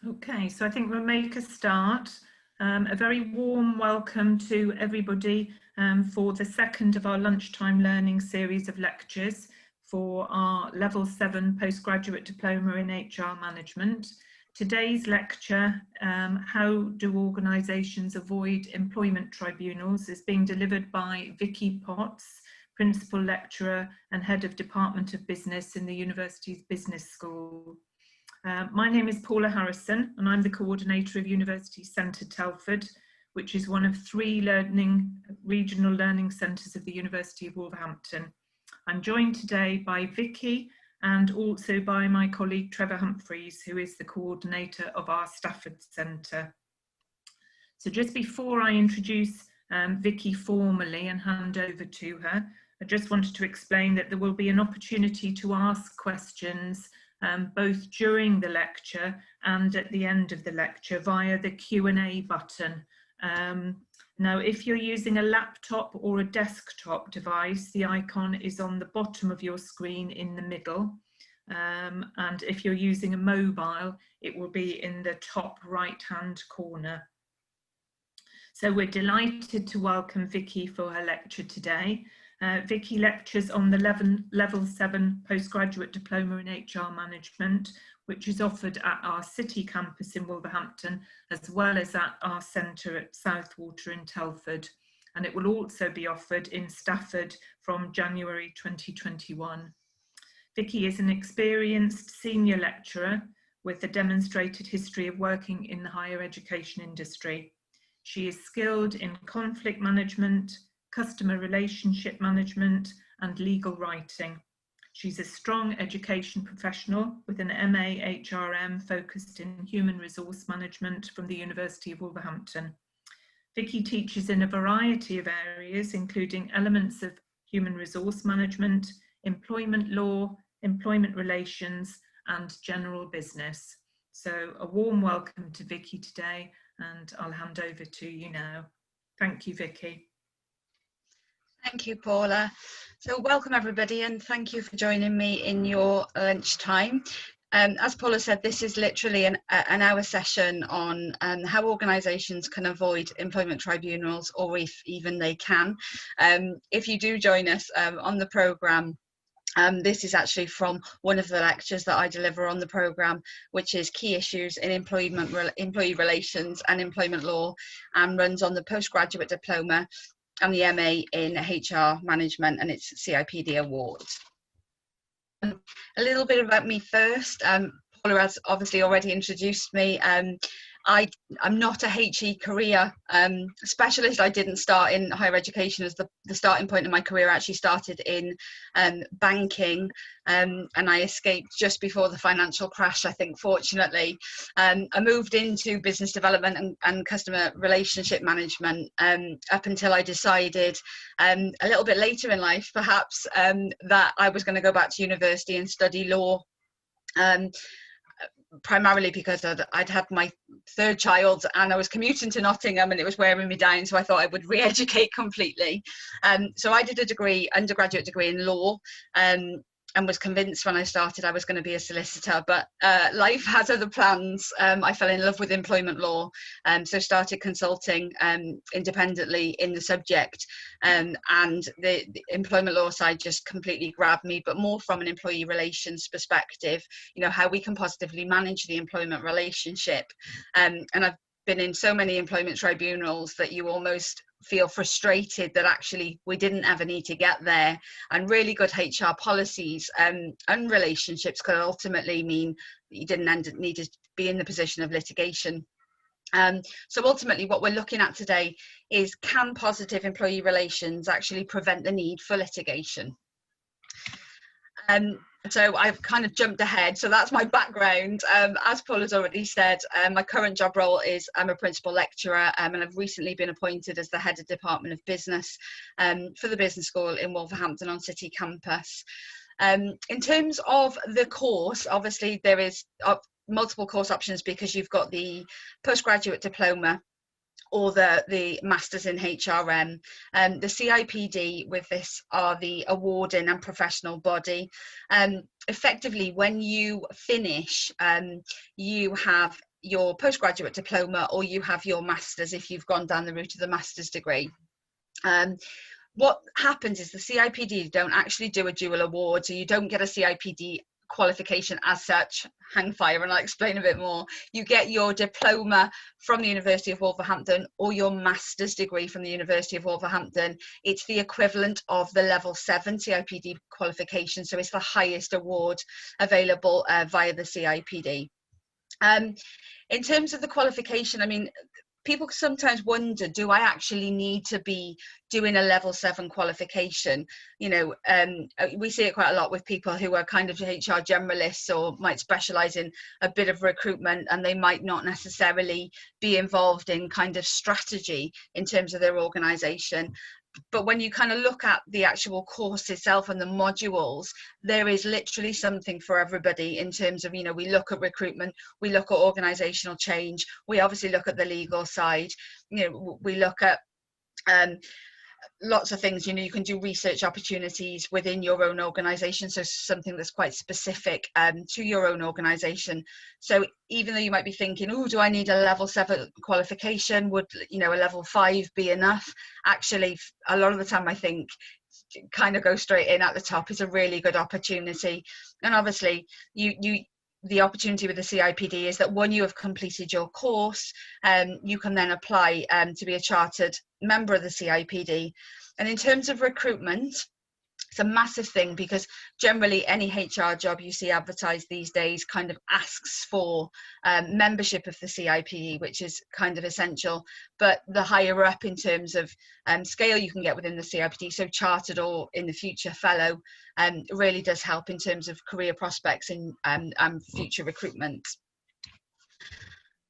Okay, so I think we'll make a start. A very warm welcome to everybody for the second of our Lunchtime Learning series of lectures for our Level 7 Postgraduate Diploma in HR Management. Today's lecture, How Do Organisations Avoid Employment Tribunals, is being delivered by Vikki, Principal Lecturer and Head of Department of Business in the University's Business School. My name is Paula Harrison and I'm the coordinator of University Centre Telford, which is one of 3 regional learning centres of the University of Wolverhampton. I'm joined today by Vikki and also by my colleague Trevor Humphreys, who is the coordinator of our Stafford Centre. So just before I introduce Vikki formally and hand over to her, I just wanted to explain that there will be an opportunity to ask questions both during the lecture and at the end of the lecture via the Q&A button. Now, if you're using a laptop or a desktop device, the icon is on the bottom of your screen in the middle. And if you're using a mobile, it will be in the top right-hand corner. So we're delighted to welcome Vikki for her lecture today. Vikki lectures on the Level 7 Postgraduate Diploma in HR Management, which is offered at our City campus in Wolverhampton, as well as at our centre at Southwater in Telford. And it will also be offered in Stafford from January 2021. Vikki is an experienced senior lecturer with a demonstrated history of working in the higher education industry. She is skilled in conflict management, customer relationship management and legal writing. She's a strong education professional with an MA HRM focused in human resource management from the University of Wolverhampton. Vikki teaches in a variety of areas, including elements of human resource management, employment law, employment relations and general business. So a warm welcome to Vikki today, and I'll hand over to you now. Thank you, Vikki. Thank you, Paula. So welcome everybody and thank you for joining me in your lunchtime. As Paula said, this is literally an hour session on how organisations can avoid employment tribunals, or if even they can. If you do join us on the programme, this is actually from one of the lectures that I deliver on the programme, which is Key Issues in Employee Relations and Employment Law, and runs on the Postgraduate Diploma and the MA in HR Management and its CIPD award. A little bit about me first. Paula has obviously already introduced me. I'm not a HE career specialist. I didn't start in higher education as the starting point of my career. I actually started in banking and I escaped just before the financial crash, I think, fortunately. I moved into business development and customer relationship management up until I decided a little bit later in life, perhaps, that I was going to go back to university and study law. Primarily because I'd had my 3rd child and I was commuting to Nottingham and it was wearing me down, so I thought I would re-educate completely. So I did a undergraduate degree in law, and was convinced when I started I was going to be a solicitor, but life has other plans. I fell in love with employment law, so started consulting independently in the subject, and the employment law side just completely grabbed me, but more from an employee relations perspective, you know, how we can positively manage the employment relationship. And I've been in so many employment tribunals that you almost feel frustrated that actually we didn't ever need to get there, and really good HR policies and relationships could ultimately mean that you didn't need to be in the position of litigation. So ultimately what we're looking at today is, can positive employee relations actually prevent the need for litigation? So I've kind of jumped ahead. So that's my background. As Paul has already said, my current job role is I'm a principal lecturer, and I've recently been appointed as the head of Department of Business for the Business School in Wolverhampton on City campus. In terms of the course, obviously there is multiple course options because you've got the postgraduate diploma or the Masters in HRM. The CIPD with this are the awarding and professional body. Effectively, when you finish, you have your postgraduate diploma, or you have your master's if you've gone down the route of the master's degree. What happens is the CIPD don't actually do a dual award, so you don't get a CIPD qualification as such. Hang fire and I'll explain a bit more. You get your diploma from the University of Wolverhampton or your master's degree from the University of Wolverhampton. It's the equivalent of the level 7 CIPD qualification, so it's the highest award available via the CIPD. In terms of the qualification, I mean, people sometimes wonder, do I actually need to be doing a level 7 qualification? You know, we see it quite a lot with people who are kind of HR generalists or might specialize in a bit of recruitment, and they might not necessarily be involved in kind of strategy in terms of their organization. But when you kind of look at the actual course itself and the modules, there is literally something for everybody in terms of, you know, we look at recruitment, we look at organizational change, we obviously look at the legal side, you know, we look at lots of things. You know, you can do research opportunities within your own organization, so something that's quite specific to your own organization. So even though you might be thinking, oh, do I need a level 7 qualification, would, you know, a level 5 be enough? Actually, a lot of the time I think kind of go straight in at the top is a really good opportunity. And obviously the opportunity with the CIPD is that when you have completed your course, you can then apply to be a chartered member of the CIPD. And in terms of recruitment, it's a massive thing, because generally any HR job you see advertised these days kind of asks for membership of the CIPD, which is kind of essential. But the higher up in terms of scale you can get within the CIPD, so chartered or in the future fellow, really does help in terms of career prospects and future recruitment.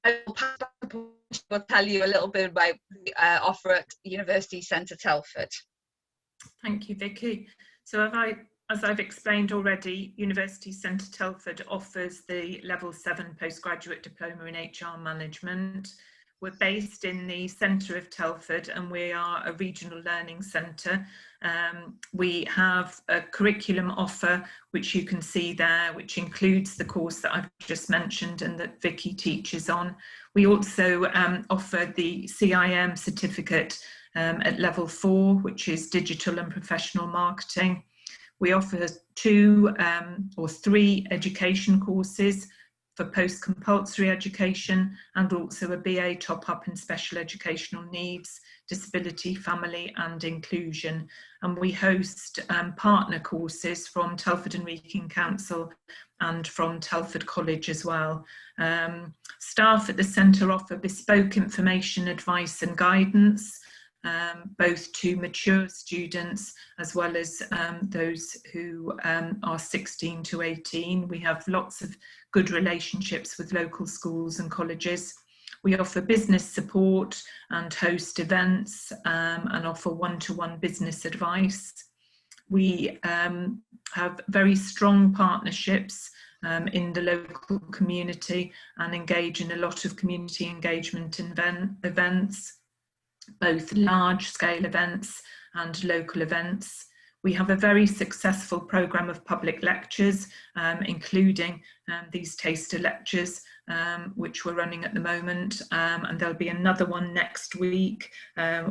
I'll tell you a little bit about the offer at University Centre Telford. Thank you, Vikki. So as I've explained already, University Centre Telford offers the Level 7 Postgraduate Diploma in HR Management. We're based in the centre of Telford, and we are a regional learning centre. We have a curriculum offer, which you can see there, which includes the course that I've just mentioned and that Vikki teaches on. We also offer the CIM certificate at level 4, which is digital and professional marketing. We offer 2 or 3 education courses for post-compulsory education, and also a BA top-up in special educational needs, disability, family and inclusion. And we host partner courses from Telford and Wrekin Council and from Telford College as well. Staff at the centre offer bespoke information, advice and guidance, both to mature students as well as those who are 16 to 18. We have lots of good relationships with local schools and colleges. We offer business support and host events and offer one-to-one business advice. We have very strong partnerships in the local community and engage in a lot of community engagement events, both large-scale events and local events. We have a very successful programme of public lectures, including these taster lectures, which we're running at the moment, and there'll be another one next week,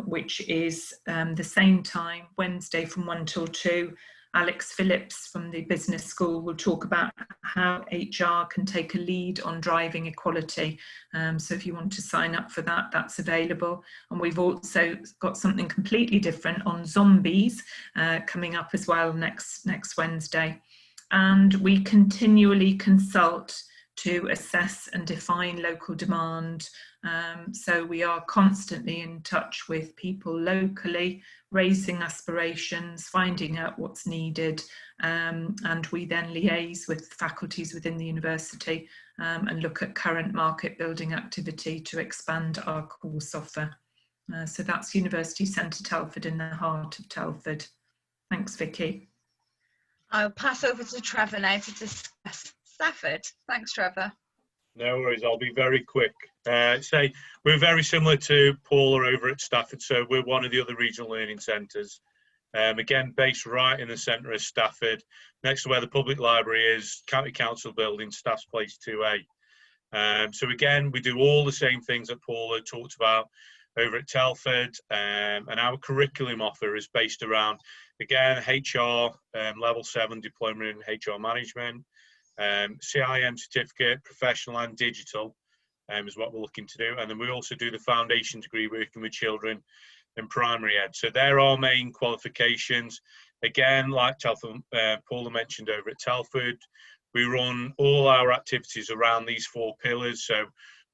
which is the same time, Wednesday from 1 till 2. Alex Phillips from the business school will talk about how HR can take a lead on driving equality. So if you want to sign up for that, that's available. And we've also got something completely different on zombies coming up as well next Wednesday. And we continually consult to assess and define local demand. So we are constantly in touch with people locally, raising aspirations, finding out what's needed, and we then liaise with faculties within the university and look at current market building activity to expand our course offer. So that's University Centre Telford in the heart of Telford. Thanks, Vikki. I'll pass over to Trevor now to discuss Stafford. Thanks, Trevor. No worries, I'll be very quick. We're very similar to Paula over at Stafford, so we're one of the other regional learning centres. Again, based right in the centre of Stafford, next to where the public library is, County Council building, Staff's Place 2A. So again, we do all the same things that Paula talked about over at Telford, and our curriculum offer is based around, again, HR, level 7 diploma in HR management, CIM certificate, professional and digital, is what we're looking to do. And then we also do the foundation degree working with children in primary ed. So they're our main qualifications. Again, like Paula mentioned over at Telford, we run all our activities around these 4 pillars. So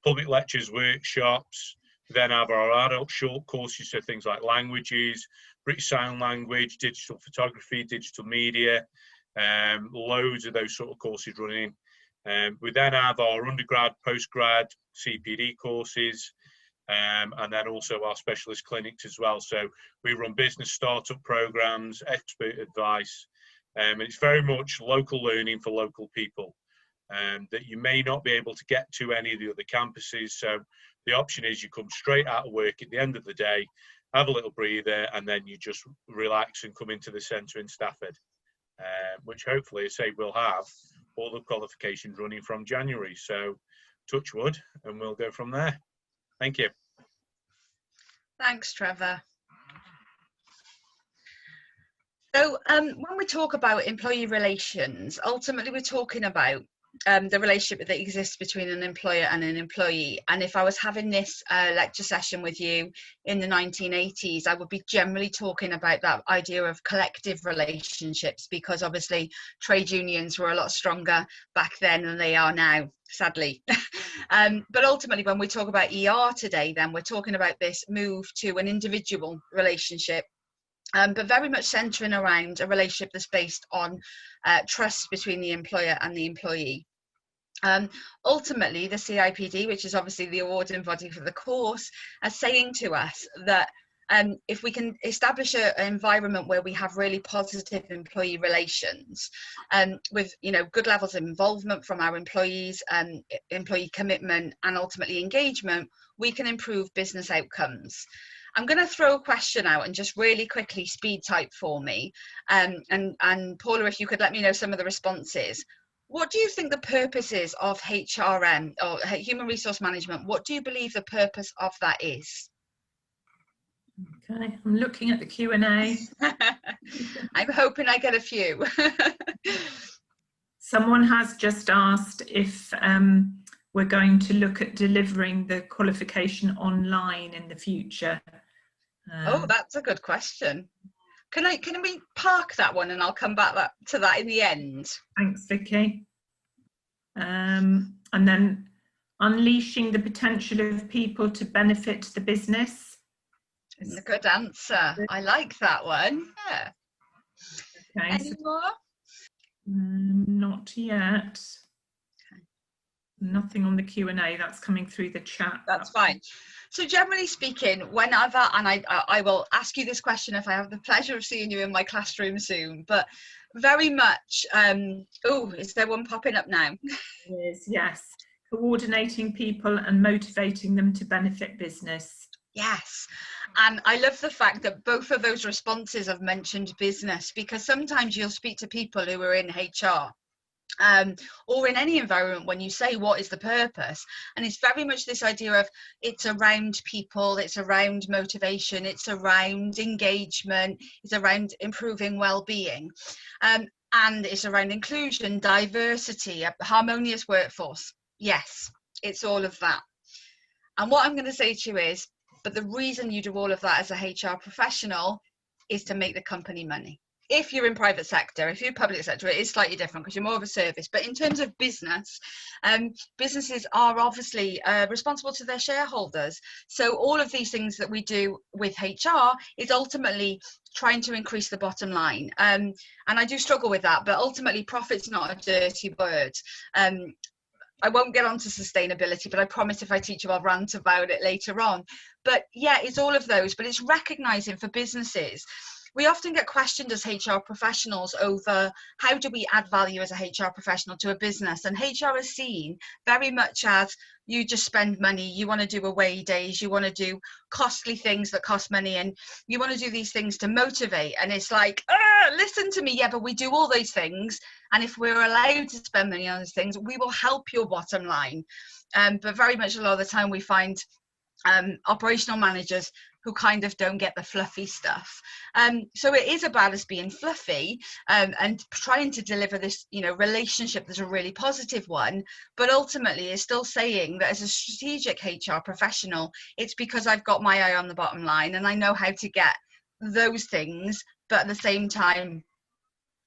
public lectures, workshops, we then have our adult short courses, so things like languages, British Sign Language, digital photography, digital media, loads of those sort of courses running. We then have our undergrad, postgrad, CPD courses, and then also our specialist clinics as well. So we run business startup programs, expert advice, and it's very much local learning for local people that you may not be able to get to any of the other campuses. So the option is you come straight out of work at the end of the day, have a little breather, and then you just relax and come into the centre in Stafford, which hopefully, say, we'll have all the qualifications running from January. So touch wood, and we'll go from there. Thank you. Thanks, Trevor. So when we talk about employee relations, ultimately we're talking about the relationship that exists between an employer and an employee. And if I was having this lecture session with you in the 1980s, I would be generally talking about that idea of collective relationships, because obviously trade unions were a lot stronger back then than they are now, sadly. But ultimately, when we talk about ER today, then we're talking about this move to an individual relationship, but very much centering around a relationship that's based on trust between the employer and the employee. Ultimately, the CIPD, which is obviously the awarding body for the course, are saying to us that if we can establish an environment where we have really positive employee relations, with good levels of involvement from our employees, employee commitment, and ultimately engagement, we can improve business outcomes. I'm going to throw a question out and just really quickly speed type for me. And Paula, if you could let me know some of the responses. What do you think the purpose is of HRM, or human resource management? What do you believe the purpose of that is? Okay, I'm looking at the Q&A. I'm hoping I get a few. Someone has just asked if we're going to look at delivering the qualification online in the future. Oh, that's a good question. Can we park that one and I'll come back to that in the end? Thanks, Vikki. And then unleashing the potential of people to benefit the business. A good answer. I like that one. Yeah. Okay. Any more? Not yet. Okay. Nothing on the Q&A. That's coming through the chat. That's fine. So generally speaking, whenever, and I will ask you this question if I have the pleasure of seeing you in my classroom soon, but very much, oh, is there one popping up now? Yes. Coordinating people and motivating them to benefit business. Yes. And I love the fact that both of those responses have mentioned business, because sometimes you'll speak to people who are in HR, or in any environment, when you say what is the purpose, and it's very much this idea of it's around people, it's around motivation, it's around engagement, it's around improving well-being, and it's around inclusion, diversity, a harmonious workforce. Yes, it's all of that. And what I'm going to say to you is, but the reason you do all of that as a HR professional is to make the company money. If you're in private sector, if you're public sector, it is slightly different because you're more of a service. But in terms of business, businesses are obviously responsible to their shareholders. So all of these things that we do with HR is ultimately trying to increase the bottom line. And I do struggle with that, but ultimately profit's not a dirty word. I won't get onto sustainability, but I promise if I teach you, I'll rant about it later on. But yeah, it's all of those, but it's recognizing for businesses, we often get questioned as HR professionals over how do we add value as a HR professional to a business, and HR is seen very much as you just spend money, you want to do away days, you want to do costly things that cost money, and you want to do these things to motivate. And it's like, listen to me, yeah, but we do all those things, and if we're allowed to spend money on those things, we will help your bottom line. But very much a lot of the time we find operational managers who kind of don't get the fluffy stuff. So it is about us being fluffy and trying to deliver this, relationship that's a really positive one, but ultimately is still saying that as a strategic HR professional, it's because I've got my eye on the bottom line and I know how to get those things, but at the same time,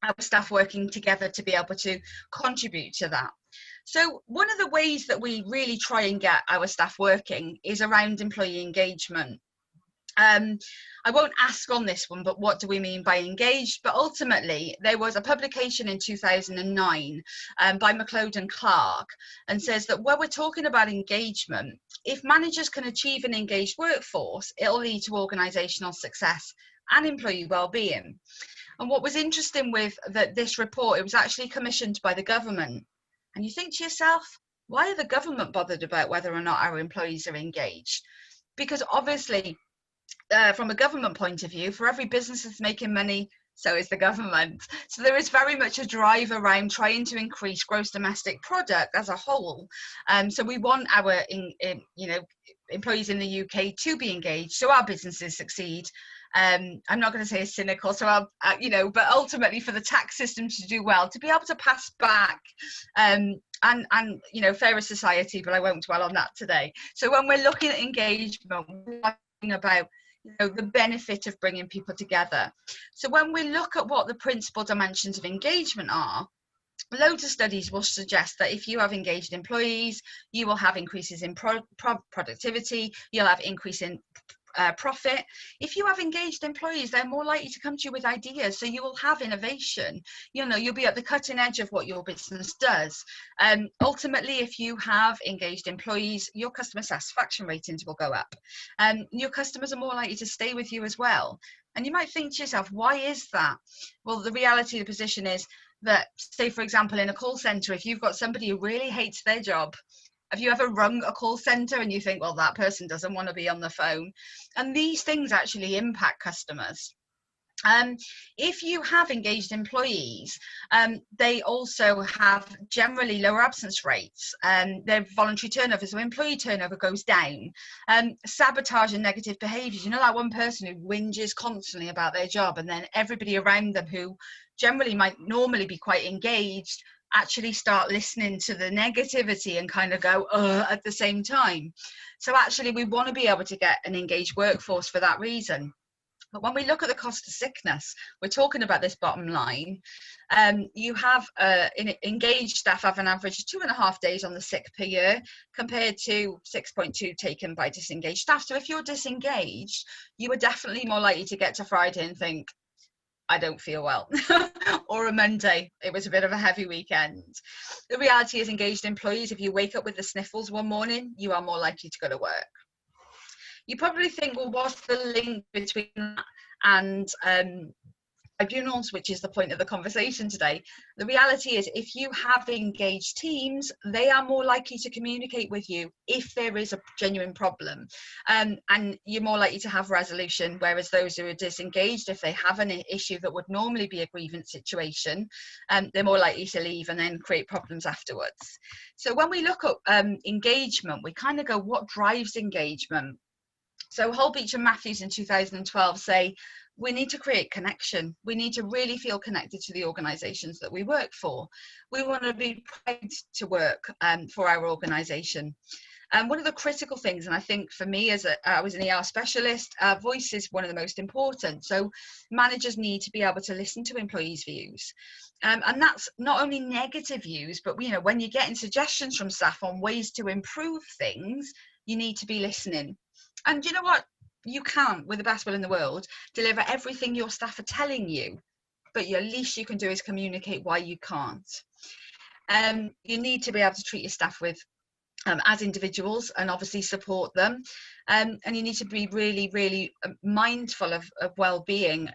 our staff working together to be able to contribute to that. So one of the ways that we really try and get our staff working is around employee engagement. I won't ask on this one, but what do we mean by engaged? But ultimately, there was a publication in 2009 by McLeod and Clark, and says that when we're talking about engagement, if managers can achieve an engaged workforce, it'll lead to organisational success and employee well-being. And what was interesting with this report, it was actually commissioned by the government. And you think to yourself, why are the government bothered about whether or not our employees are engaged? Because obviously, from a government point of view, for every business that's making money, so is the government. So there is very much a drive around trying to increase gross domestic product as a whole. So we want our employees in the UK to be engaged, so our businesses succeed. I'm not going to say it's cynical, so but ultimately for the tax system to do well, to be able to pass back and fairer society, but I won't dwell on that today. So when we're looking at engagement, we're talking about the benefit of bringing people together. So when we look at what the principal dimensions of engagement are, loads of studies will suggest that if you have engaged employees, you will have increases in productivity, you'll have increase in profit. If you have engaged employees, they're more likely to come to you with ideas, so you will have innovation. You'll be at the cutting edge of what your business does. Ultimately, if you have engaged employees, your customer satisfaction ratings will go up, and your customers are more likely to stay with you as well. And you might think to yourself, why is that? Well, the reality of the position is that, say for example, in a call center, if you've got somebody who really hates their job, have you ever rung a call center and you think, well, that person doesn't want to be on the phone? And these things actually impact customers. If you have engaged employees, they also have generally lower absence rates, their voluntary turnover, so employee turnover goes down. Sabotage and negative behaviours, that one person who whinges constantly about their job, and then everybody around them who generally might normally be quite engaged actually start listening to the negativity and kind of go at the same time. So actually we want to be able to get an engaged workforce for that reason. But when we look at the cost of sickness, we're talking about this bottom line. You have engaged staff have an average of 2.5 days on the sick per year, compared to 6.2 taken by disengaged staff. So if you're disengaged, you are definitely more likely to get to Friday and think, I don't feel well, or a Monday, it was a bit of a heavy weekend. The reality is, engaged employees, if you wake up with the sniffles one morning, you are more likely to go to work. You probably think, well, what's the link between that and tribunals, which is the point of the conversation today? The reality is, if you have engaged teams, they are more likely to communicate with you if there is a genuine problem, and you're more likely to have resolution, whereas those who are disengaged, if they have an issue that would normally be a grievance situation, they're more likely to leave and then create problems afterwards. So when we look at engagement, we kind of go, what drives engagement? So Holbeach and Matthews in 2012 say, we need to create connection. We need to really feel connected to the organisations that we work for. We want to be proud to work for our organisation. And one of the critical things, and I think for me, as I was an ER specialist, voice is one of the most important. So managers need to be able to listen to employees' views. And that's not only negative views, but when you're getting suggestions from staff on ways to improve things, you need to be listening. And you know what? You can't, with the best will in the world, deliver everything your staff are telling you, but the least you can do is communicate why you can't. You need to be able to treat your staff with as individuals and obviously support them. And you need to be really, really mindful of well-being.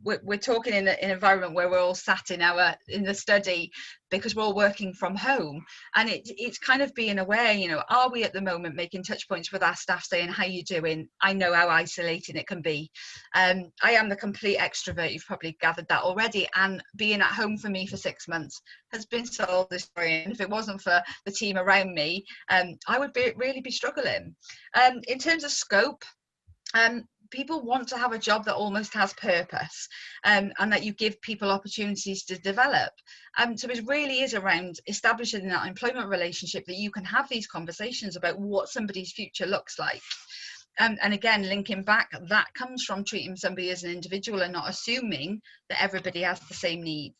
we're talking in an environment where we're all sat in the study because we're all working from home, and it's kind of being aware, you know, are we at the moment making touch points with our staff saying, how you doing? I know how isolating it can be. I am the complete extrovert, you've probably gathered that already, and being at home for me for 6 months has been soul destroying. If it wasn't for the team around me, I would really be struggling. In terms of scope, people want to have a job that almost has purpose, and that you give people opportunities to develop. So it really is around establishing that employment relationship that you can have these conversations about what somebody's future looks like. And again, linking back, that comes from treating somebody as an individual and not assuming that everybody has the same needs.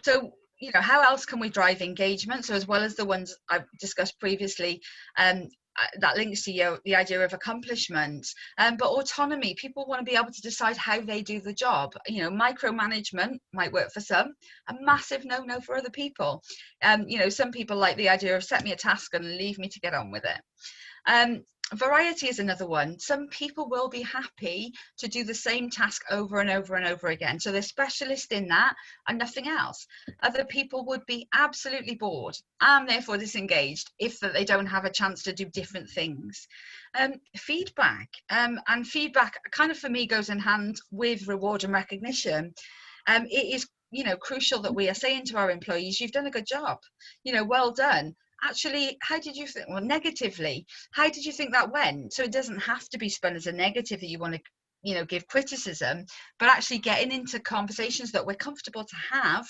So, you know, how else can we drive engagement? So as well as the ones I've discussed previously, that links to the idea of accomplishment, but autonomy. People want to be able to decide how they do the job. You know, micromanagement might work for some, a massive no-no for other people. You know, some people like the idea of set me a task and leave me to get on with it. Variety is another one. Some people will be happy to do the same task over and over and over again, so they're specialist in that and nothing else. Other people would be absolutely bored and therefore disengaged if they don't have a chance to do different things. Feedback, and feedback kind of for me goes in hand with reward and recognition. It is, you know, crucial that we are saying to our employees, you've done a good job, you know, well done. Actually, how did you think? Well, negatively, how did you think that went? So it doesn't have to be spun as a negative that you want to, you know, give criticism, but actually getting into conversations that we're comfortable to have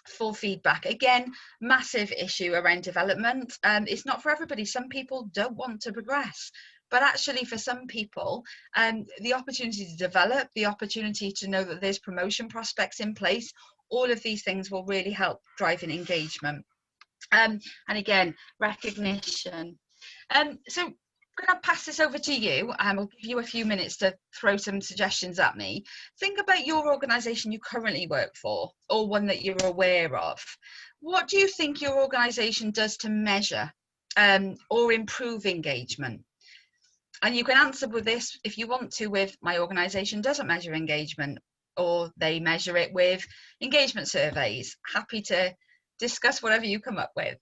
for feedback. Again, massive issue around development. It's not for everybody. Some people don't want to progress, but actually for some people, the opportunity to develop, the opportunity to know that there's promotion prospects in place, all of these things will really help driving engagement. And again, recognition. So I'm going to pass this over to you, and we'll give you a few minutes to throw some suggestions at me. Think about your organisation you currently work for, or one that you're aware of. What do you think your organisation does to measure or improve engagement? And you can answer with this, if you want to, with my organisation doesn't measure engagement, or they measure it with engagement surveys. Happy to discuss whatever you come up with.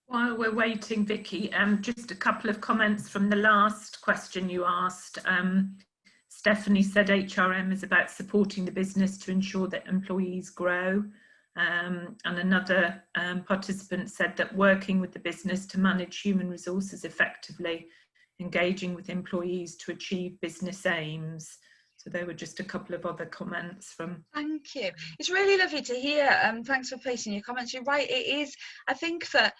While we're waiting, Vikki, just a couple of comments from the last question you asked. Stephanie said HRM is about supporting the business to ensure that employees grow. And another participant said that working with the business to manage human resources effectively, engaging with employees to achieve business aims. So there were just a couple of other comments from. Thank you. It's really lovely to hear. Thanks for placing your comments. You're right. It is. I think that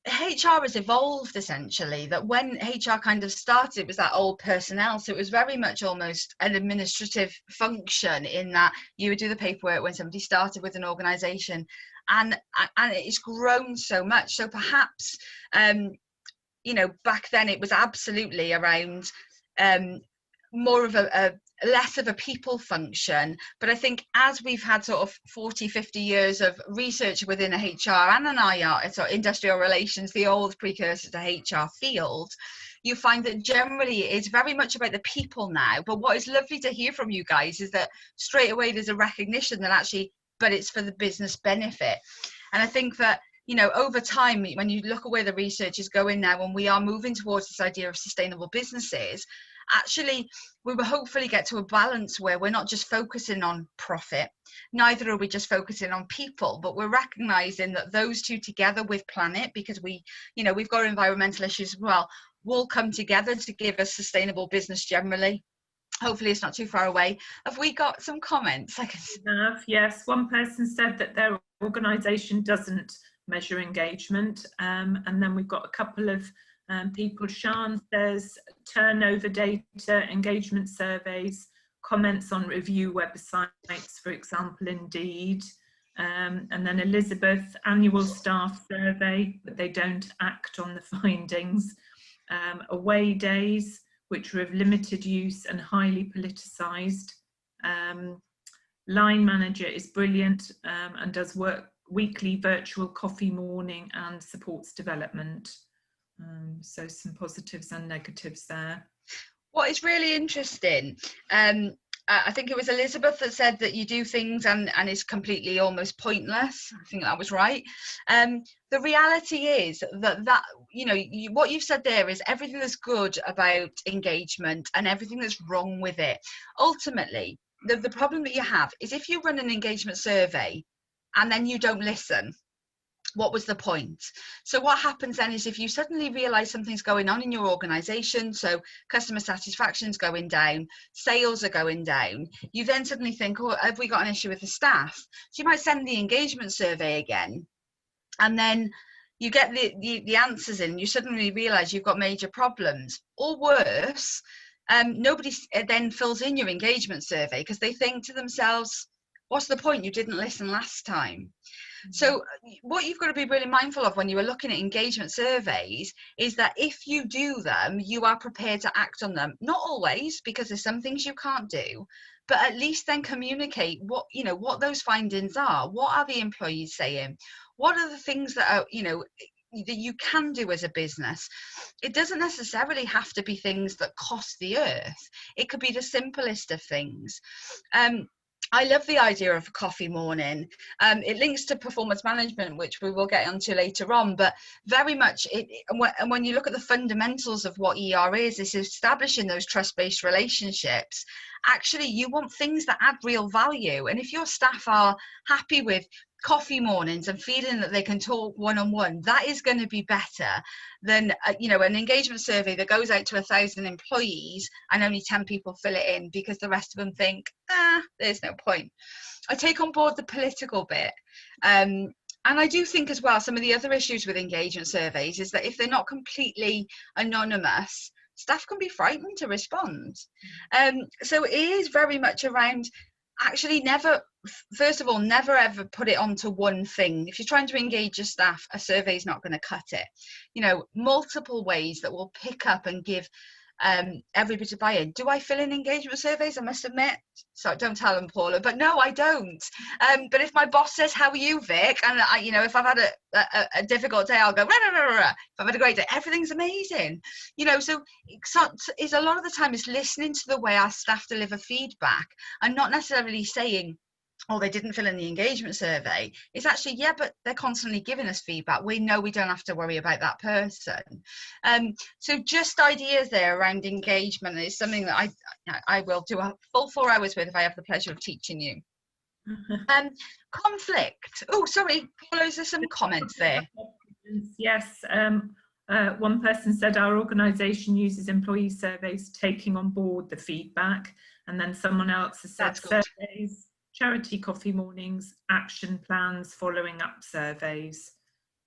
HR has evolved essentially. That when HR kind of started, it was that old personnel. So it was very much almost an administrative function in that you would do the paperwork when somebody started with an organisation, and it's grown so much. So perhaps, you know, back then it was absolutely around. More of a less of a people function, but I think as we've had sort of 40-50 years of research within a HR and an IR, so industrial relations, the old precursor to HR field, you find that generally it's very much about the people now. But what is lovely to hear from you guys is that straight away there's a recognition that actually, but it's for the business benefit. And I think that, you know, over time, when you look at where the research is going now, and we are moving towards this idea of sustainable businesses, actually we will hopefully get to a balance where we're not just focusing on profit, neither are we just focusing on people, but we're recognizing that those two together with planet, because we, you know, we've got environmental issues as well, will come together to give us sustainable business generally. Hopefully it's not too far away. Have we got some comments? Yes, one person said that their organisation doesn't measure engagement, and then we've got a couple of people. Sian says turnover data, engagement surveys, comments on review websites, for example, Indeed. And then Elizabeth, annual staff survey, but they don't act on the findings. Away days, which are of limited use and highly politicised. Line manager is brilliant and does weekly virtual coffee morning and supports development. So some positives and negatives there. What is really interesting, I think it was Elizabeth that said that you do things and it's completely almost pointless. I think that was right. The reality is that you know, what you've said there is everything that's good about engagement and everything that's wrong with it. Ultimately, the problem that you have is if you run an engagement survey and then you don't listen, what was the point? So what happens then is if you suddenly realize something's going on in your organization, so customer satisfaction's going down, sales are going down, you then suddenly think, oh, have we got an issue with the staff? So you might send the engagement survey again, and then you get the answers in, and you suddenly realize you've got major problems. Or worse, nobody then fills in your engagement survey because they think to themselves, what's the point? You didn't listen last time. So what you've got to be really mindful of when you are looking at engagement surveys is that if you do them, you are prepared to act on them. Not always, because there's some things you can't do, but at least then communicate what, you know, what those findings are. What are the employees saying? What are the things that are, you know, that you can do as a business? It doesn't necessarily have to be things that cost the earth. It could be the simplest of things. I love the idea of a coffee morning. It links to performance management, which we will get onto later on, but very much and when you look at the fundamentals of what ER is establishing those trust-based relationships. Actually, you want things that add real value. And if your staff are happy with coffee mornings and feeling that they can talk one-on-one, that is going to be better than you know, an engagement survey that goes out to 1,000 employees and only 10 people fill it in because the rest of them think, there's no point. I take on board the political bit, and I do think as well some of the other issues with engagement surveys is that if they're not completely anonymous, staff can be frightened to respond. So it is very much around actually never ever put it onto one thing. If you're trying to engage your staff, a survey is not going to cut it. You know, multiple ways that will pick up and give everybody to buy in. Do I fill in engagement surveys? I must admit, so don't tell them, Paula, but no, I don't. But if my boss says, how are you, Vic? And I, you know, if I've had a difficult day, I'll go, rah, rah, rah, rah. If I've had a great day, everything's amazing. You know, so it's a lot of the time is listening to the way our staff deliver feedback and not necessarily saying, oh, they didn't fill in the engagement survey. It's actually, yeah, but they're constantly giving us feedback. We know we don't have to worry about that person. So just ideas there around engagement is something that I will do a full 4 hours with if I have the pleasure of teaching you. Conflict. Oh, sorry, Paula, is there some comments there? Yes. One person said our organisation uses employee surveys, taking on board the feedback. And then someone else has said surveys, charity coffee mornings, action plans, following up surveys.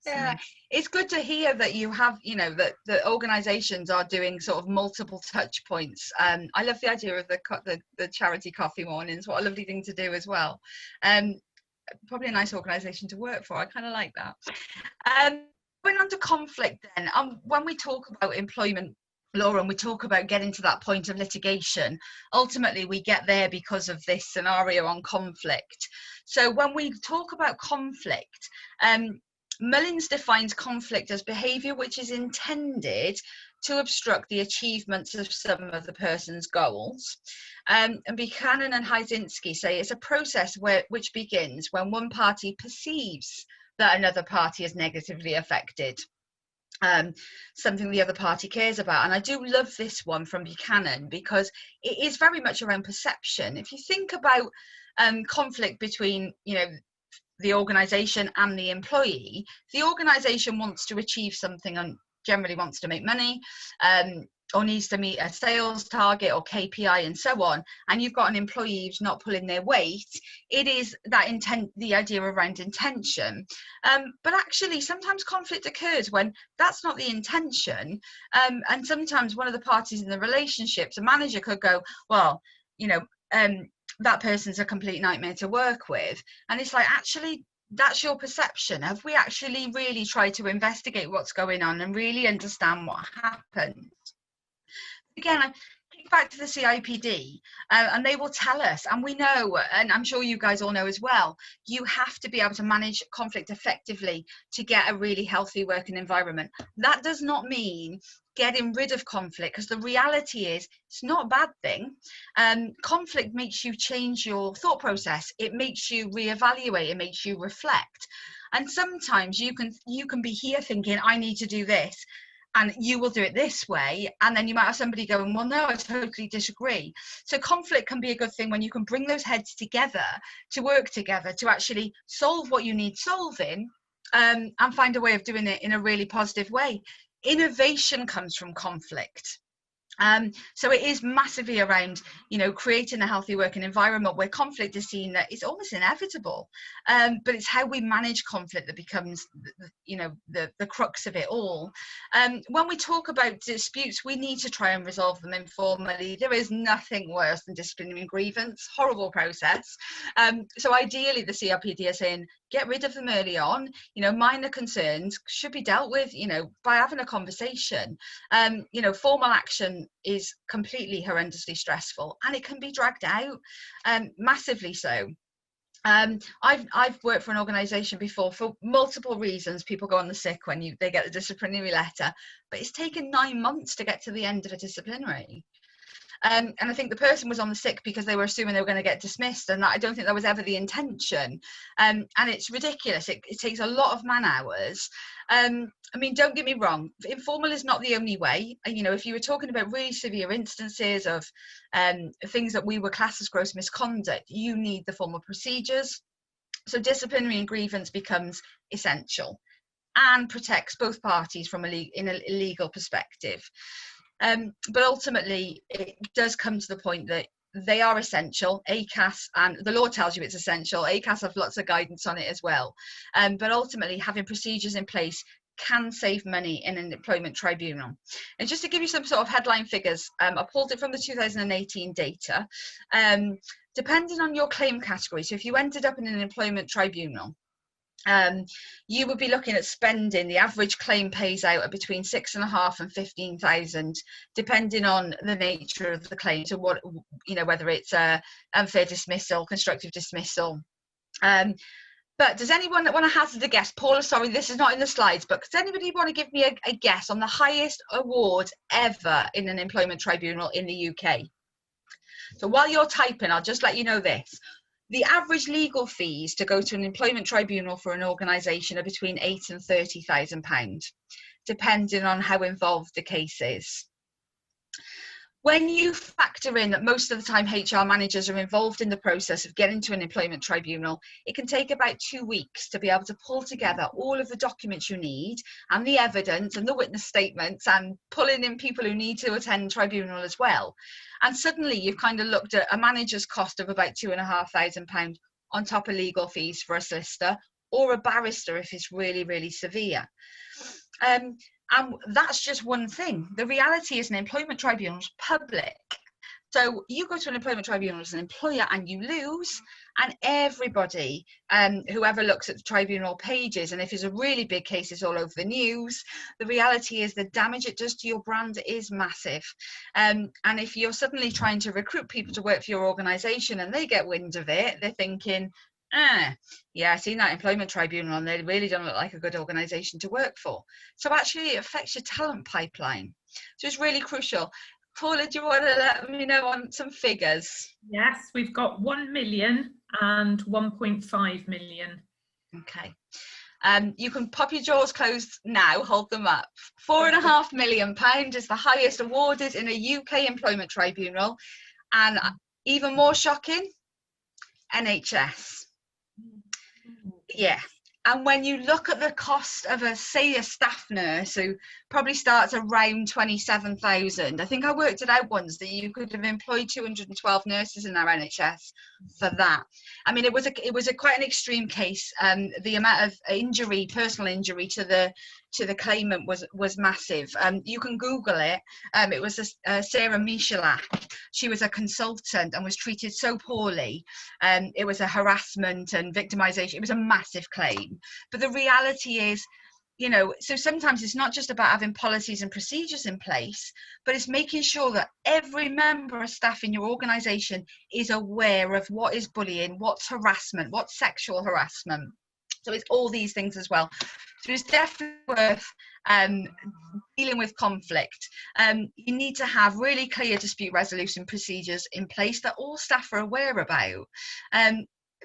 Yeah, it's good to hear that you have, you know, that the organisations are doing sort of multiple touch points. I love the idea of the charity coffee mornings. What a lovely thing to do as well. Probably a nice organisation to work for. I kind of like that. Going on to conflict then, when we talk about employment law and we talk about getting to that point of litigation, ultimately we get there because of this scenario on conflict. So when we talk about conflict, Mullins defines conflict as behaviour which is intended to obstruct the achievements of some of the person's goals. And Buchanan and Hajzinski say it's a process which begins when one party perceives that another party is negatively affected. Something the other party cares about. And I do love this one from Buchanan because it is very much around perception. If you think about conflict between, you know, the organisation and the employee, the organisation wants to achieve something and generally wants to make money, or needs to meet a sales target or KPI and so on, and you've got an employee who's not pulling their weight. It is that the idea around intention. But actually sometimes conflict occurs when that's not the intention, and sometimes one of the parties in the relationships, a manager could go, well, you know, that person's a complete nightmare to work with. And it's like, actually, that's your perception. Have we actually really tried to investigate what's going on and really understand what happened? Again, back to the CIPD, and they will tell us, and we know, and I'm sure you guys all know as well, you have to be able to manage conflict effectively to get a really healthy working environment. That does not mean getting rid of conflict, because the reality is it's not a bad thing. Conflict makes you change your thought process. It makes you reevaluate. It makes you reflect. And sometimes you can be here thinking, I need to do this, and you will do it this way, and then you might have somebody going, well, no, I totally disagree. So conflict can be a good thing when you can bring those heads together to work together to actually solve what you need solving, and find a way of doing it in a really positive way. Innovation comes from conflict. So it is massively around, creating a healthy working environment where conflict is seen that it's almost inevitable. But it's how we manage conflict that becomes, the crux of it all. When we talk about disputes, we need to try and resolve them informally. There is nothing worse than disciplinary grievance, horrible process. So ideally, the CRPD are saying, get rid of them early on. Minor concerns should be dealt with, by having a conversation. Formal action is completely horrendously stressful, and it can be dragged out, massively so. I've worked for an organisation before for multiple reasons. People go on the sick when they get the disciplinary letter, but it's taken 9 months to get to the end of a disciplinary. And I think the person was on the sick because they were assuming they were going to get dismissed, and I don't think that was ever the intention. And it's ridiculous. It takes a lot of man hours. Don't get me wrong, informal is not the only way. If you were talking about really severe instances of things that we would class as gross misconduct, you need the formal procedures. So disciplinary and grievance becomes essential and protects both parties from in a legal perspective. But ultimately, it does come to the point that they are essential. ACAS, and the law tells you it's essential. ACAS have lots of guidance on it as well. But ultimately, having procedures in place can save money in an employment tribunal. And just to give you some sort of headline figures, I pulled it from the 2018 data. Depending on your claim category, so if you ended up in an employment tribunal, you would be looking at spending, the average claim pays out at between 6,500 and 15,000, depending on the nature of the claim. So whether it's unfair dismissal, constructive dismissal. But does anyone want to hazard a guess? Paula, sorry, this is not in the slides, but does anybody want to give me a guess on the highest award ever in an employment tribunal in the UK? So while you're typing, I'll just let you know this. The average legal fees to go to an employment tribunal for an organisation are between £8,000 and £30,000, depending on how involved the case is. When you factor in that most of the time HR managers are involved in the process of getting to an employment tribunal, it can take about 2 weeks to be able to pull together all of the documents you need and the evidence and the witness statements and pulling in people who need to attend tribunal as well. And suddenly you've kind of looked at a manager's cost of about £2,500 on top of legal fees for a solicitor or a barrister if it's really, really severe. And that's just one thing. The reality is an employment tribunal is public. So you go to an employment tribunal as an employer and you lose, and everybody, whoever looks at the tribunal pages, and if it's a really big case, it's all over the news. The reality is the damage it does to your brand is massive. And if you're suddenly trying to recruit people to work for your organisation and they get wind of it, they're thinking, yeah, I've seen that employment tribunal and they really don't look like a good organisation to work for. So actually it affects your talent pipeline. So it's really crucial. Paula, do you want to let me know on some figures? Yes, we've got 1 million and 1.5 million. Okay. You can pop your jaws closed now, hold them up. £4.5 million is the highest awarded in a UK employment tribunal. And even more shocking, NHS. Yeah. And when you look at the cost of a staff nurse who probably starts around 27,000, I think I worked it out once that you could have employed 212 nurses in our NHS for that. I mean, it was quite an extreme case. The amount of injury, personal injury to the claimant was massive. You can Google it. It was Sarah Michalak. She was a consultant and was treated so poorly. It was a harassment and victimization. It was a massive claim. But the reality is, so sometimes it's not just about having policies and procedures in place, but it's making sure that every member of staff in your organisation is aware of what is bullying, what's harassment, what's sexual harassment. So it's all these things as well. So it's definitely worth dealing with conflict. You need to have really clear dispute resolution procedures in place that all staff are aware about.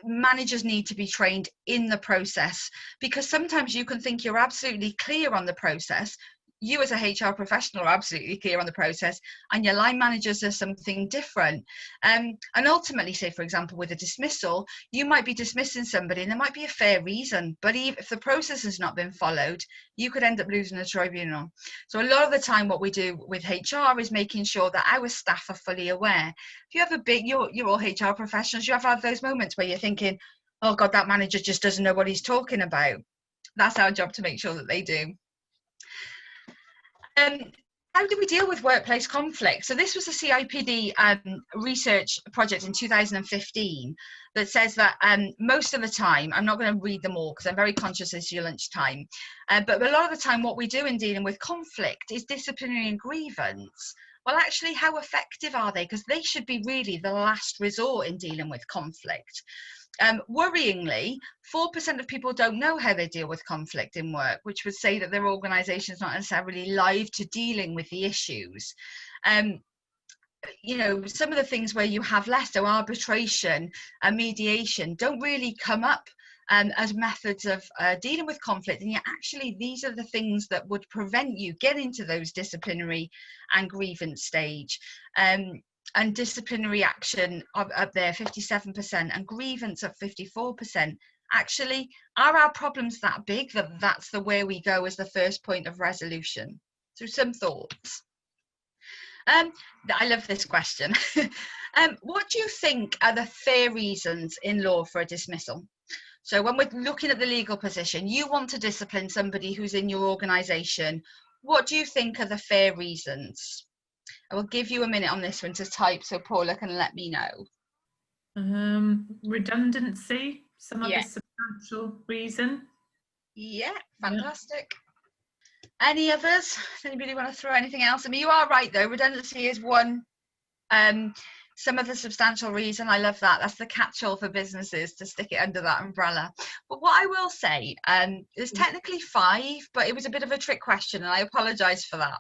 Managers need to be trained in the process, because sometimes you can think you're absolutely clear on the process. You as a HR professional are absolutely clear on the process, and your line managers are something different. And ultimately, say for example with a dismissal, you might be dismissing somebody and there might be a fair reason, but if the process has not been followed, you could end up losing a tribunal. So a lot of the time what we do with HR is making sure that our staff are fully aware. If you have you're all HR professionals, you have those moments where you're thinking, oh God, that manager just doesn't know what he's talking about. That's our job to make sure that they do. How do we deal with workplace conflict? So this was a CIPD research project in 2015 that says that most of the time, I'm not going to read them all because I'm very conscious it's your lunchtime, but a lot of the time what we do in dealing with conflict is disciplinary and grievance. Well, actually, how effective are they? Because they should be really the last resort in dealing with conflict. Worryingly, 4% of people don't know how they deal with conflict in work, which would say that their organisation is not necessarily live to dealing with the issues. Some of the things where you have less, so arbitration and mediation, don't really come up as methods of dealing with conflict. And yet actually these are the things that would prevent you getting to those disciplinary and grievance stage. And disciplinary action up there 57%, and grievance at 54%. Actually, are our problems that big that that's the way we go as the first point of resolution? So some thoughts. I love this question. What do you think are the fair reasons in law for a dismissal? So when we're looking at the legal position, you want to discipline somebody who's in your organisation. What do you think are the fair reasons? I will give you a minute on this one to type so Paula can let me know. Redundancy, some other substantial reason. Yeah, fantastic. Yeah. Any others? Anybody want to throw anything else? I mean, you are right though, redundancy is one. Some of the substantial reason, I love that. That's the catch-all for businesses to stick it under that umbrella. But what I will say, there's technically 5, but it was a bit of a trick question and I apologise for that.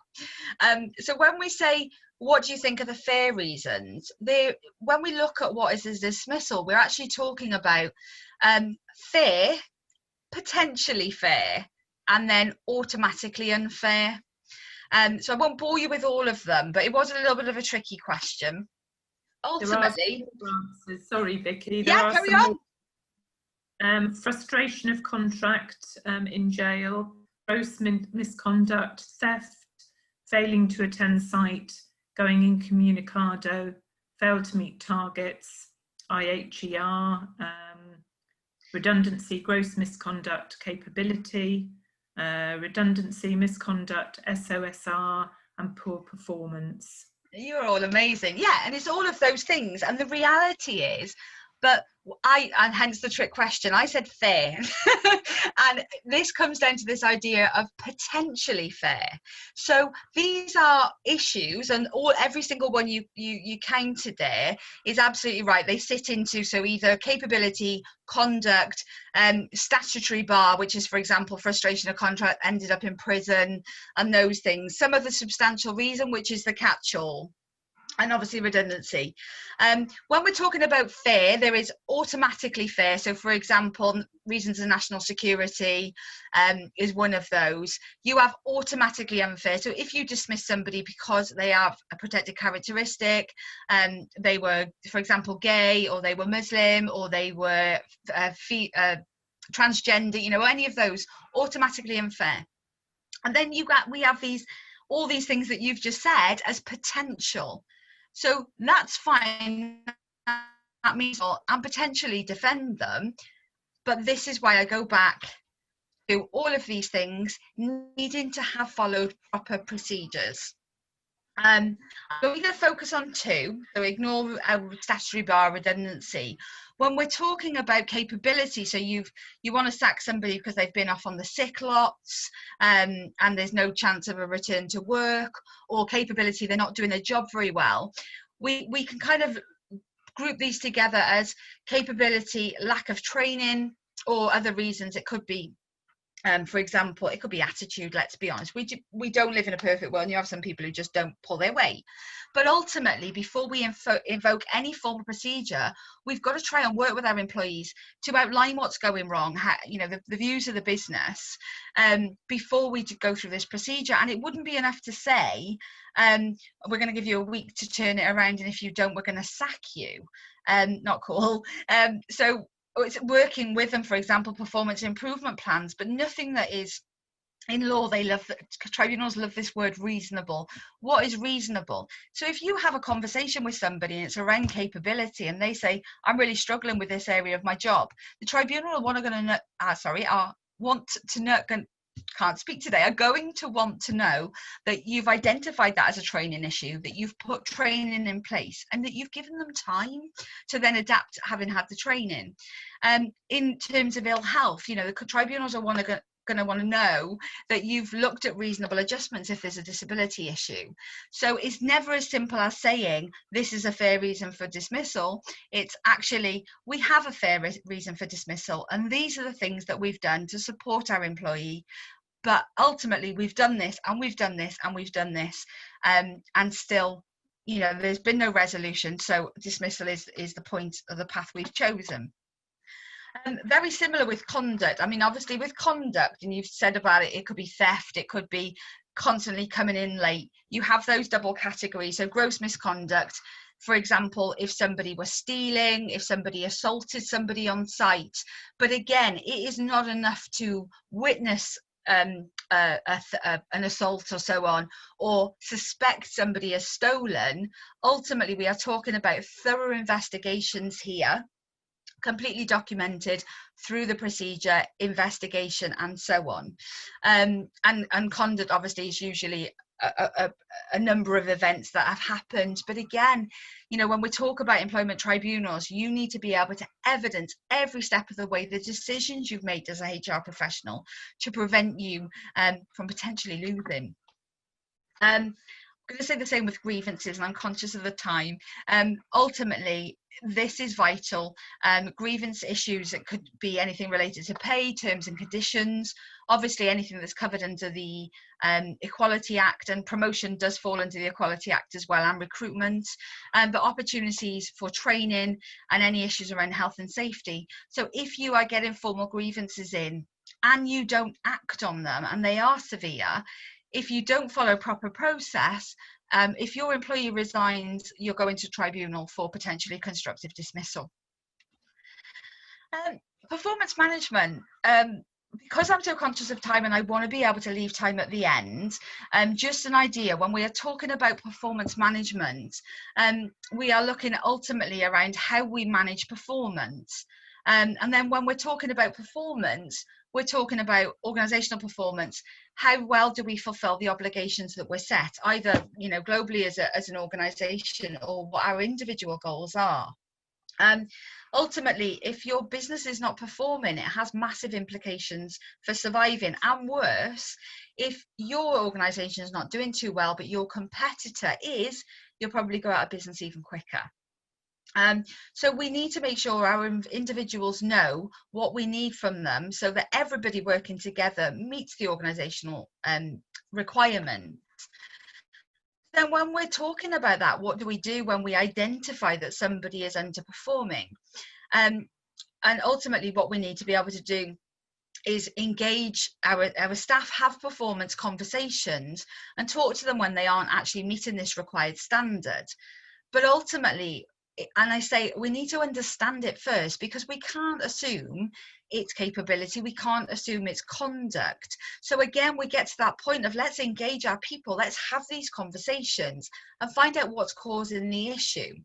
So when we say, what do you think are the fair reasons? When we look at what is a dismissal, we're actually talking about fair, potentially fair, and then automatically unfair. So I won't bore you with all of them, but it was a little bit of a tricky question. Ultimately, sorry, Vikki. Yeah, carry on. Frustration of contract in jail, gross misconduct, theft, failing to attend site, going incommunicado, fail to meet targets, IHER, redundancy, gross misconduct, capability, redundancy, misconduct, SOSR, and poor performance. You're all amazing. Yeah, and it's all of those things. And the reality is, and hence the trick question, I said fair. And this comes down to this idea of potentially fair. So these are issues, and every single one you counted there is absolutely right. They sit into, so either capability, conduct, statutory bar, which is, for example, frustration of contract, ended up in prison, and those things. Some of the substantial reason, which is the catch-all. And obviously redundancy. When we're talking about fair, there is automatically fair. So for example, reasons of national security is one of those. You have automatically unfair. So if you dismiss somebody because they have a protected characteristic, they were, for example, gay, or they were Muslim, or they were transgender, any of those, automatically unfair. And then we have all these things that you've just said as potential. So that's fine. That means and potentially defend them. But this is why I go back to all of these things needing to have followed proper procedures. I'm going to focus on two, so ignore statutory bar redundancy. When we're talking about capability, so you want to sack somebody because they've been off on the sick lots, and there's no chance of a return to work, or capability, they're not doing their job very well, we can kind of group these together as capability, lack of training, or other reasons. It could be, for example, it could be attitude. Let's be honest, we don't live in a perfect world, and you have some people who just don't pull their weight. But ultimately, before we invoke any form of procedure, we've got to try and work with our employees to outline what's going wrong, the views of the business, before we go through this procedure. And it wouldn't be enough to say, we're going to give you a week to turn it around, and if you don't, we're going to sack you. Not cool. So it's working with them, for example, performance improvement plans, but nothing that is in law. Tribunals love this word reasonable. What is reasonable? So if you have a conversation with somebody and it's around capability, and they say, I'm really struggling with this area of my job, the tribunal are going to want to know that you've identified that as a training issue, that you've put training in place, and that you've given them time to then adapt, having had the training. In terms of ill health, the tribunals are going to want to know that you've looked at reasonable adjustments if there's a disability issue. So it's never as simple as saying this is a fair reason for dismissal. It's actually, we have a fair reason for dismissal, and these are the things that we've done to support our employee. But ultimately, we've done this, and we've done this, and we've done this, and still, there's been no resolution. So dismissal is the point of the path we've chosen. Very similar with conduct. I mean, obviously with conduct, and you've said about it, it could be theft, it could be constantly coming in late. You have those double categories. So gross misconduct, for example, if somebody was stealing, if somebody assaulted somebody on site. But again, it is not enough to witness an assault or so on, or suspect somebody has stolen. Ultimately, we are talking about thorough investigations here, completely documented through the procedure, investigation, and so on. And conduct obviously is usually a number of events that have happened. But again, when we talk about employment tribunals, you need to be able to evidence every step of the way the decisions you've made as a HR professional to prevent you from potentially losing. I'm going to say the same with grievances, and I'm conscious of the time. Ultimately, this is vital. Grievance issues, it could be anything related to pay, terms and conditions, obviously anything that's covered under the Equality Act, and promotion does fall under the Equality Act as well, and recruitment, but opportunities for training and any issues around health and safety. So if you are getting formal grievances in and you don't act on them, and they are severe, if you don't follow proper process, if your employee resigns, you're going to tribunal for potentially constructive dismissal. Performance management. Because I'm so conscious of time and I want to be able to leave time at the end, just an idea, when we are talking about performance management, we are looking ultimately around how we manage performance. And then when we're talking about performance, we're talking about organizational performance. How well do we fulfill the obligations that we're set, either globally as an organization, or what our individual goals are? Ultimately, if your business is not performing, it has massive implications for surviving. And worse, if your organization is not doing too well, but your competitor is, you'll probably go out of business even quicker. So we need to make sure our individuals know what we need from them, so that everybody working together meets the organizational requirements. Then when we're talking about that, what do we do when we identify that somebody is underperforming? And ultimately what we need to be able to do is engage our staff, have performance conversations, and talk to them when they aren't actually meeting this required standard. But ultimately, and I say we need to understand it first, because we can't assume its capability, we can't assume its conduct. So again, we get to that point of, let's engage our people, let's have these conversations and find out what's causing the issue.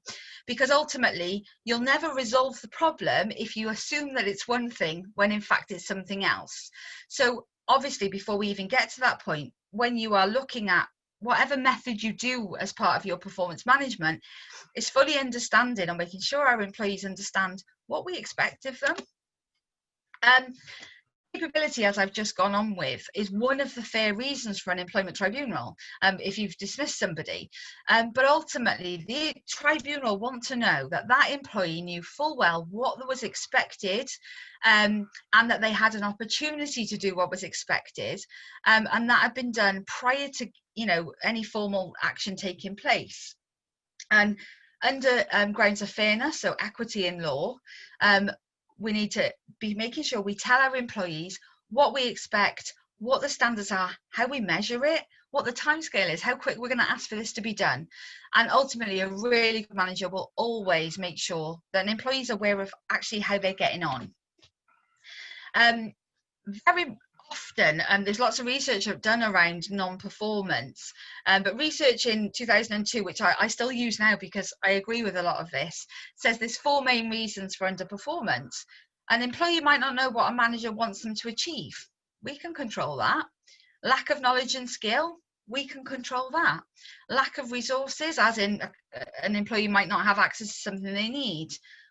Because ultimately, you'll never resolve the problem if you assume that it's one thing when in fact it's something else. So obviously, before we even get to that point, when you are looking at whatever method you do as part of your performance management, is fully understanding and making sure our employees understand what we expect of them. Capability, as I've just gone on with, is one of the fair reasons for an employment tribunal, if you've dismissed somebody. But ultimately, the tribunal want to know that that employee knew full well what was expected, and that they had an opportunity to do what was expected, and that had been done prior to, you know, any formal action taking place. And under grounds of fairness, so equity in law, we need to be making sure we tell our employees what we expect, what the standards are, how we measure it, what the timescale is, how quick we're going to ask for this to be done. And ultimately, a really good manager will always make sure that an employee is aware of actually how they're getting on. Very often, there's lots of research done around non-performance, but research in 2002, which I still use now because I agree with a lot of this, says there's 4 main reasons for underperformance. An employee might not know what a manager wants them to achieve. We can control that. Lack of knowledge and skill, we can control that. Lack of resources, as in an employee might not have access to something they need,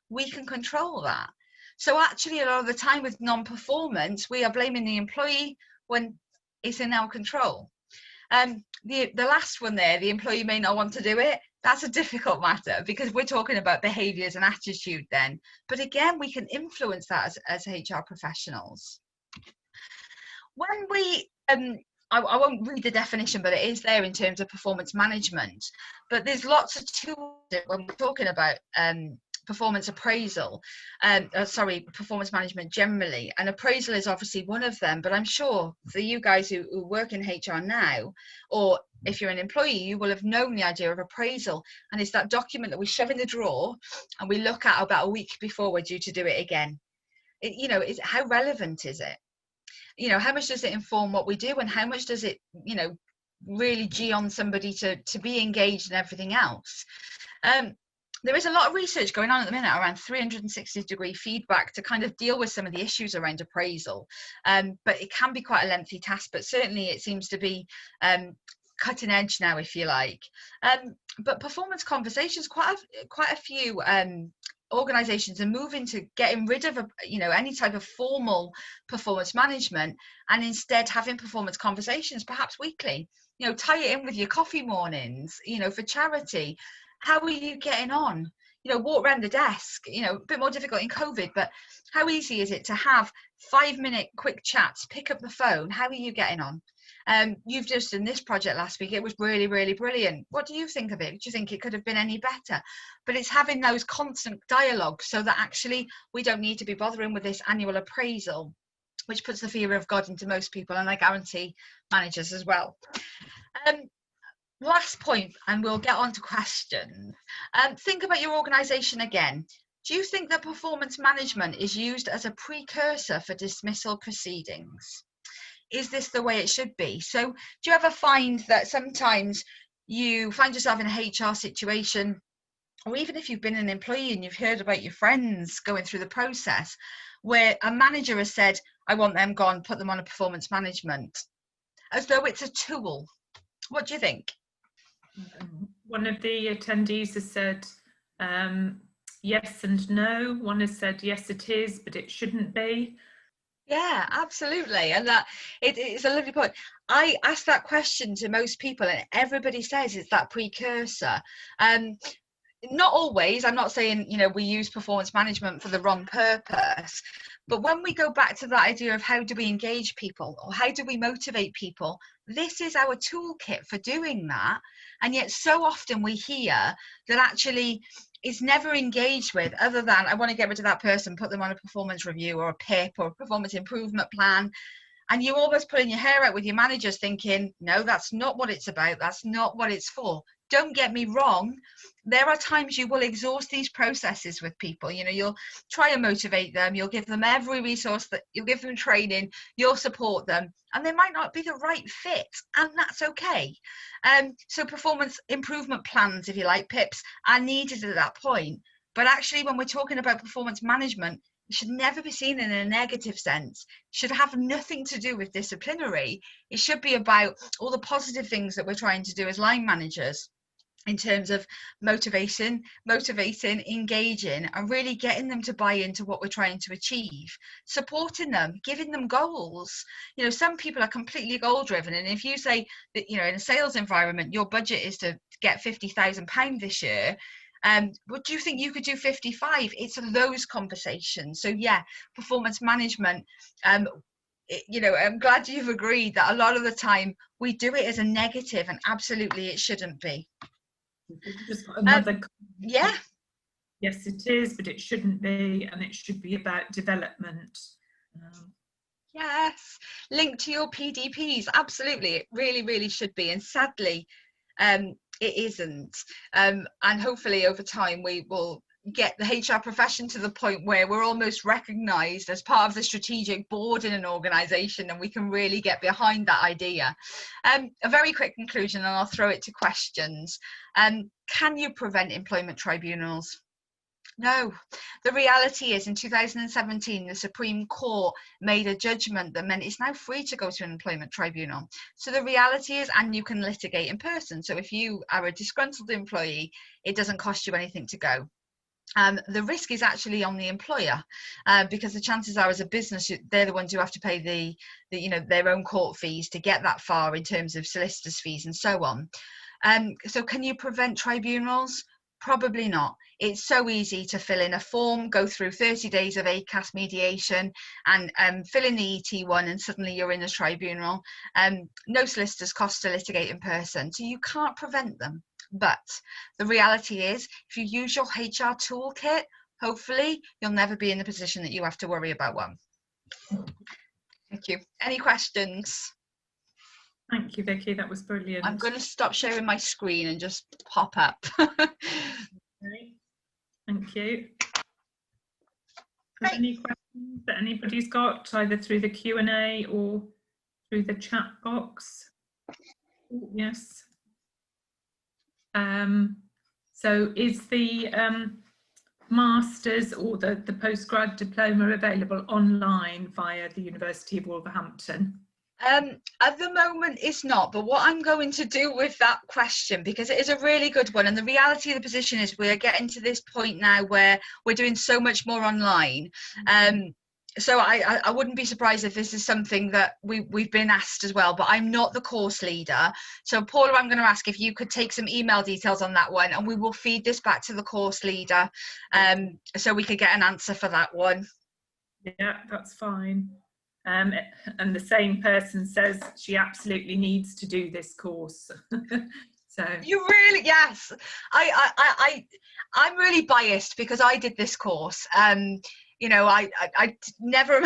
we can control that. So actually, a lot of the time with non-performance, we are blaming the employee when it's in our control. The last one there, the employee may not want to do it. That's a difficult matter because we're talking about behaviours and attitude then. But again, we can influence that as HR professionals. When we, I won't read the definition, but it is there in terms of performance management. But there's lots of tools when we're talking about performance appraisal, performance management generally, and appraisal is obviously one of them. But I'm sure for you guys who work in HR now, or if you're an employee, you will have known the idea of appraisal, and it's that document that we shove in the drawer and we look at about a week before we're due to do it again. How relevant is it? You know, how much does it inform what we do, and how much does it, you know, really gee on somebody to be engaged in everything else? There is a lot of research going on at the minute around 360-degree feedback to kind of deal with some of the issues around appraisal. But it can be quite a lengthy task, but certainly it seems to be cutting edge now, if you like. But performance conversations, quite a few organizations are moving to getting rid of any type of formal performance management, and instead having performance conversations, perhaps weekly. You know, tie it in with your coffee mornings, you know, for charity. How are you getting on? You know, walk around the desk, you know, a bit more difficult in COVID, but how easy is it to have 5-minute quick chats, pick up the phone? How are you getting on? You've just done this project last week. It was really, really brilliant. What do you think of it? Do you think it could have been any better? But it's having those constant dialogues so that actually we don't need to be bothering with this annual appraisal, which puts the fear of God into most people, and I guarantee managers as well. Last point, and we'll get on to questions. Think about your organisation again. Do you think that performance management is used as a precursor for dismissal proceedings? Is this the way it should be? So do you ever find that sometimes you find yourself in a HR situation, or even if you've been an employee and you've heard about your friends going through the process, where a manager has said, I want them gone, put them on a performance management, as though it's a tool? What do you think? One of the attendees has said yes and no. One has said yes it is, but it shouldn't be. Yeah, absolutely. And that it's a lovely point. I ask that question to most people and everybody says it's that precursor. Not always. I'm not saying, you know, we use performance management for the wrong purpose, but when we go back to that idea of how do we engage people or how do we motivate people, this is our toolkit for doing that. And yet so often we hear that actually is never engaged with, other than I want to get rid of that person, put them on a performance review or a PIP or a performance improvement plan. And you're almost pulling your hair out with your managers thinking, no, that's not what it's about. That's not what it's for. Don't get me wrong. There are times you will exhaust these processes with people. You know, you'll try and motivate them. You'll give them every resource, that you'll give them training. You'll support them, and they might not be the right fit, and that's okay. So performance improvement plans, if you like, PIPs, are needed at that point. But actually, when we're talking about performance management, It should never be seen in a negative sense. It should have nothing to do with disciplinary. It should be about all the positive things that we're trying to do as line managers in terms of motivating, engaging, and really getting them to buy into what we're trying to achieve, supporting them, giving them goals. You know, some people are completely goal driven, and if you say that, you know, in a sales environment your budget is to get £50,000 this year, what do you think you could do 55? It's those conversations. So yeah, performance management, you know, I'm glad you've agreed that a lot of the time we do it as a negative, and absolutely it shouldn't be. Just another yeah. Yes, it is, but it shouldn't be, and it should be about development. Yes, linked to your PDPs, absolutely, it really should be, and sadly it isn't, and hopefully over time we will get the HR profession to the point where we're almost recognised as part of the strategic board in an organisation, and we can really get behind that idea. A very quick conclusion, and I'll throw it to questions. Can you prevent employment tribunals? No. The reality is, in 2017, the Supreme Court made a judgment that meant it's now free to go to an employment tribunal. So the reality is, and you can litigate in person. So if you are a disgruntled employee, it doesn't cost you anything to go. The risk is actually on the employer, because the chances are, as a business, they're the ones who have to pay the you know, their own court fees to get that far in terms of solicitors' fees and so on. So can you prevent tribunals? Probably not. It's so easy to fill in a form, go through 30 days of ACAS mediation, and fill in the ET1, and suddenly you're in a tribunal. No solicitors' costs to litigate in person, so you can't prevent them. But the reality is, if you use your HR toolkit, hopefully you'll never be in the position that you have to worry about one. Thank you. Any questions? Thank you, Vikki. That was brilliant. I'm going to stop sharing my screen and just pop up. Okay. Thank you. Any questions that anybody's got, either through the Q&A or through the chat box? Yes. So is the master's or the postgrad diploma available online via the University of Wolverhampton? At the moment it's not, but what I'm going to do with that question, because it is a really good one, and the reality of the position is we're getting to this point now where we're doing so much more online. So I wouldn't be surprised if this is something that we've been asked as well, but I'm not the course leader. So Paula, I'm going to ask if you could take some email details on that one, and we will feed this back to the course leader, so we could get an answer for that one. Yeah, that's fine. And the same person says she absolutely needs to do this course. So you really, yes, I'm really biased because I did this course. You know, I never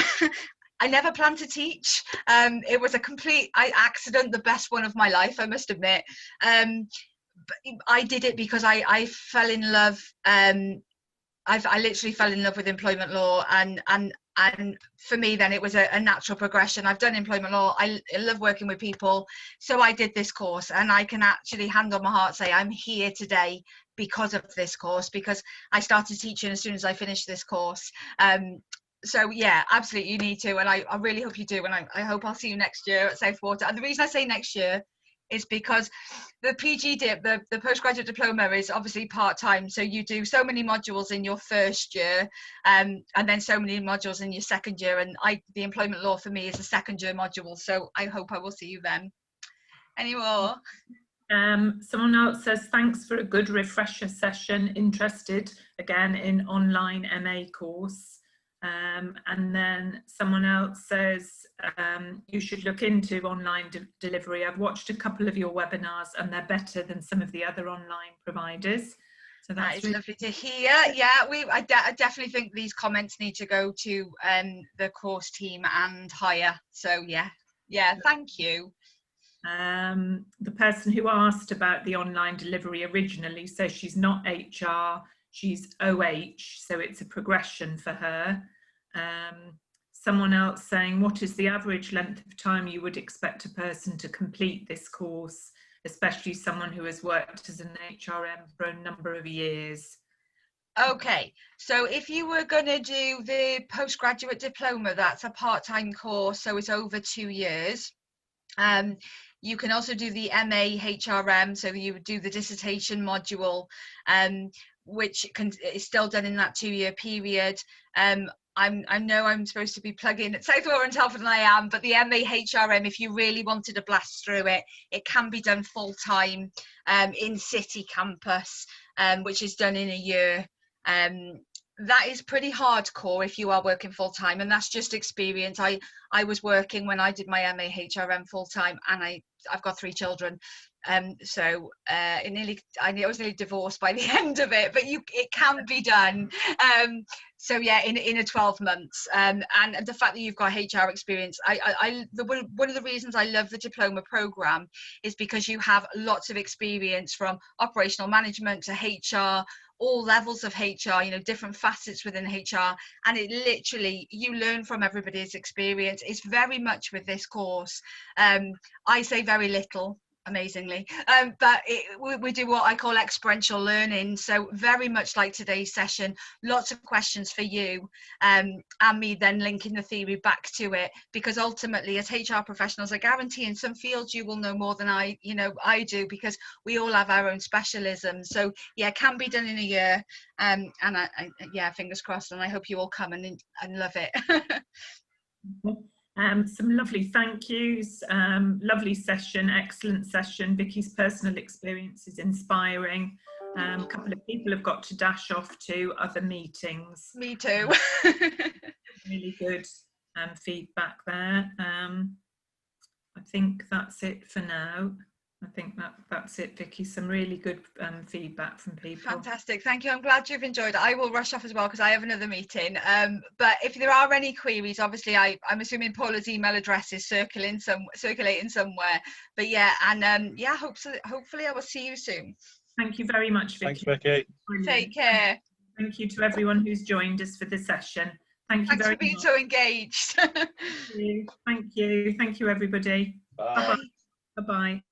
I never planned to teach. It was a complete accident, the best one of my life, I must admit. But I did it because I fell in love. I literally fell in love with employment law, and for me then it was a natural progression. I've done employment law, I love working with people, so I did this course, and I can actually hand on my heart say I'm here today because of this course, because I started teaching as soon as I finished this course. So yeah, absolutely, you need to, and I really hope you do, and I hope I'll see you next year at Southwater. And the reason I say next year is because the PG dip, the postgraduate diploma, is obviously part-time, so you do so many modules in your first year, and then so many modules in your second year, and the employment law for me is a second year module, so I hope I will see you then. Any more? Someone else says, thanks for a good refresher session, interested again in online MA course. And then someone else says, you should look into online delivery. I've watched a couple of your webinars and they're better than some of the other online providers. So that is really lovely to hear. Yeah, I definitely think these comments need to go to the course team and higher. So yeah, thank you. The person who asked about the online delivery originally says she's not HR, she's OH, so it's a progression for her. Someone else saying, what is the average length of time you would expect a person to complete this course, especially someone who has worked as an HRM for a number of years? Okay, so if you were going to do the postgraduate diploma, that's a part-time course, so it's over 2 years. You can also do the MA HRM, so you would do the dissertation module, which is still done in that 2-year period. I know I'm supposed to be plugging at South Warren, Telford, and I am, but the MA HRM, if you really wanted to blast through it, it can be done full-time in city campus, which is done in a year. That is pretty hardcore if you are working full-time, and that's just experience. I was working when I did my MA HRM full-time, and I've got 3 children, so I was nearly divorced by the end of it, but it can be done. So yeah, in a 12 months, and the fact that you've got HR experience, one of the reasons I love the diploma program is because you have lots of experience, from operational management to HR, all levels of HR, you know, different facets within HR, and it literally, you learn from everybody's experience. It's very much with this course, I say very little, amazingly, but we do what I call experiential learning, so very much like today's session, lots of questions for you, and me then linking the theory back to it, because ultimately as HR professionals, I guarantee in some fields you will know more than I do, because we all have our own specialisms. So yeah, can be done in a year, and yeah, fingers crossed, and I hope you all come and love it. Some lovely thank yous, lovely session, excellent session. Vikki's personal experience is inspiring. A couple of people have got to dash off to other meetings. Me too. Really good feedback there. I think that's it for now. I think that's it, Vikki. Some really good feedback from people. Fantastic, thank you. I'm glad you've enjoyed it. I will rush off as well because I have another meeting. But if there are any queries, obviously I'm assuming Paula's email address is circulating somewhere. But yeah, and yeah, hopefully I will see you soon. Thank you very much, Vikki. Thanks, Vikki. Brilliant. Take care. Thank you to everyone who's joined us for this session. Thank you very much. Thanks for being so engaged. Thank you. Thank you, everybody. Bye. Bye-bye. Bye-bye.